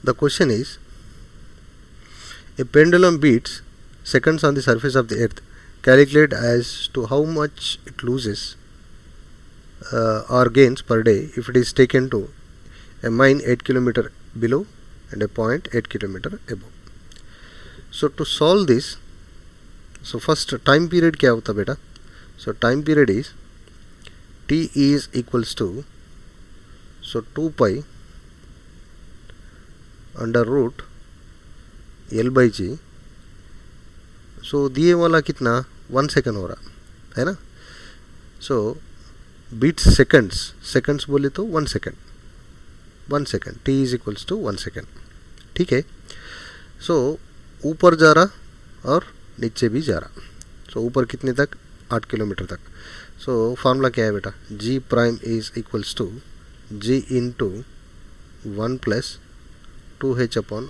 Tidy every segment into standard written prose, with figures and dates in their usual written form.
The question is, a pendulum beats seconds on the surface of the earth. Calculate as to how much it loses or gains per day if it is taken to a mine 8 km below and a point 8 km above. So to solve this, so first time period क्या होता बेटा? So time period is t is equals to, so 2 pi under root L by G. सो दिए वाला कितना 1 second हो रहा है ना. सो बीट्स सेकंड्स बोले तो 1 second T is equals to 1 second. ठीक है. सो ऊपर जा रहा और नीचे भी जा रहा. सो ऊपर कितने तक? 8 किलोमीटर तक. सो फार्मूला क्या है बेटा? G prime is equals to g into 1 plus 2h upon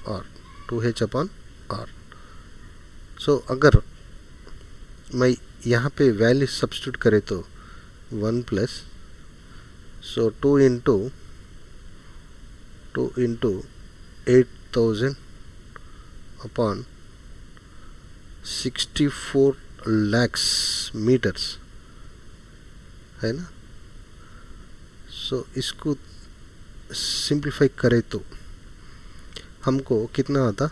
r. So अगर मैं यहाँ पे वैल्यू सब्स्टिट्यूट करे तो 1 plus, so 2 into 8000 upon 64 lakhs meters है ना. सो इसको सिंप्लीफाई करे तो हमको कितना आता?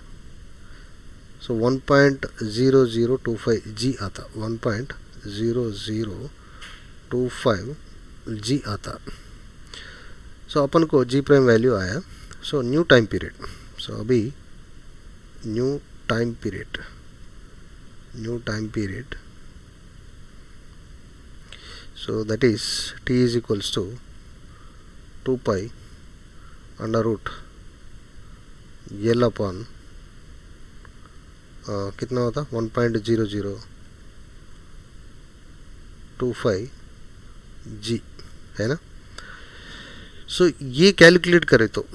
सो 1.0025 जी आता. 1.0025 जी आता. सो अपन को जी प्राइम वैल्यू आया. So new time period. So अभी new time period so that is t is equals to 2 pi under root l upon कितना होता? 1.0025 जी है ना. सो ये कैलकुलेट करे तो,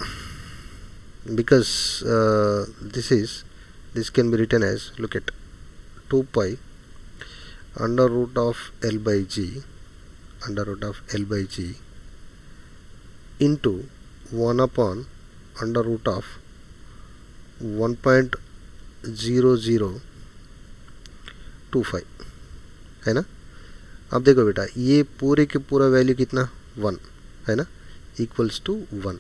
because this can be written as, look at 2 pi under root of L by G into 1 upon under root of 1.0025 है ना. अब देखो बेटा, ये पूरे के पूरा वैल्यू कितना? 1 है ना, इक्वल्स टू 1.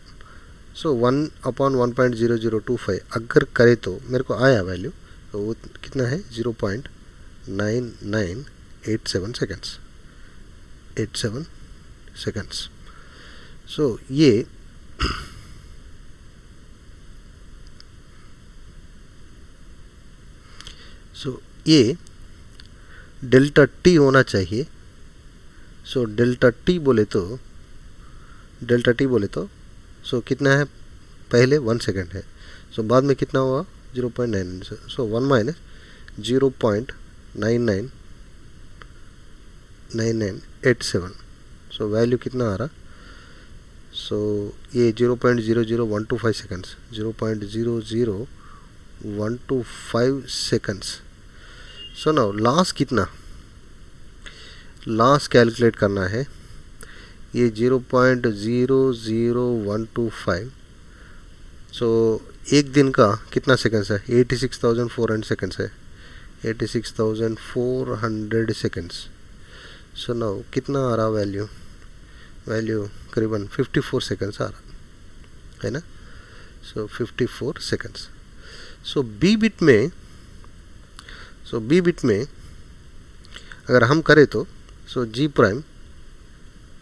सो 1 अपॉन 1.0025 अगर करे तो मेरे को आया वैल्यू, तो वो कितना है? 0.9987 सेकेंड्स. सो ये ये डेल्टा टी होना चाहिए. सो डेल्टा टी बोले तो सो कितना है? पहले 1 सेकेंड है. सो बाद में कितना हुआ? 0.99. सो 1 माइनस 0.9987. सो वैल्यू कितना आ रहा? सो ये 0.00125 seconds, 0.00125 seconds. So now loss कितना? लॉस कैलकुलेट करना है. ये 0.00125. सो एक दिन का कितना सेकेंड्स है? 86,400 सेकेंड्स है. 86,400 सेकेंड्स. सो नाउ कितना आ रहा वैल्यू करीबन 54 सेकेंड्स आ रहा है ना. सो 54 सेकेंड्स. सो बी बिट में अगर हम करें तो, सो जी प्राइम,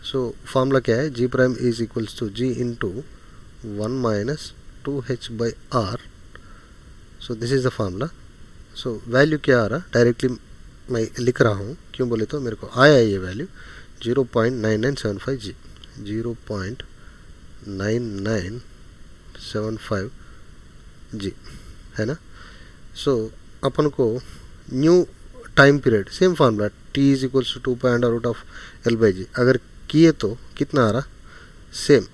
सो फार्मूला क्या है? G prime is equals to g into 1 minus 2h by r. So this is the formula. So value क्या आ रहा? डायरेक्टली मैं लिख रहा हूँ, क्यों बोले तो मेरे को आया ये वैल्यू 0.9975 जी, 0.9975 जी है ना. सो अपन को new time period same formula t is equals to 2 pi under root of L by g अगर किए तो कितना आ रहा? Same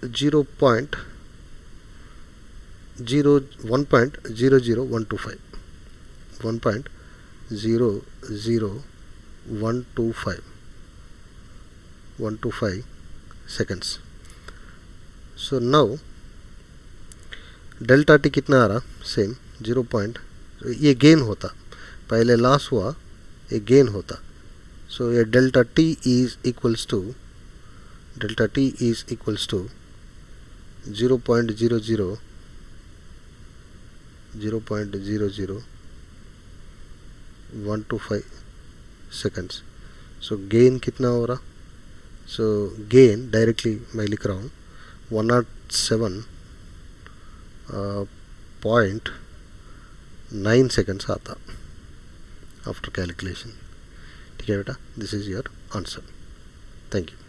1.00125 seconds. So now delta t कितना आ रहा, सेम 0 पॉइंट, ये गेन होता, पहले लॉस हुआ, ये गेन होता. सो ये delta T is equals to 0.00125 seconds. So gain कितना हो रहा, सो गेन डायरेक्टली मैं लिख रहा हूँ 107.9 सेकेंड्स आता आफ्टर कैलकुलेशन. ठीक है बेटा, this is your answer. Thank you.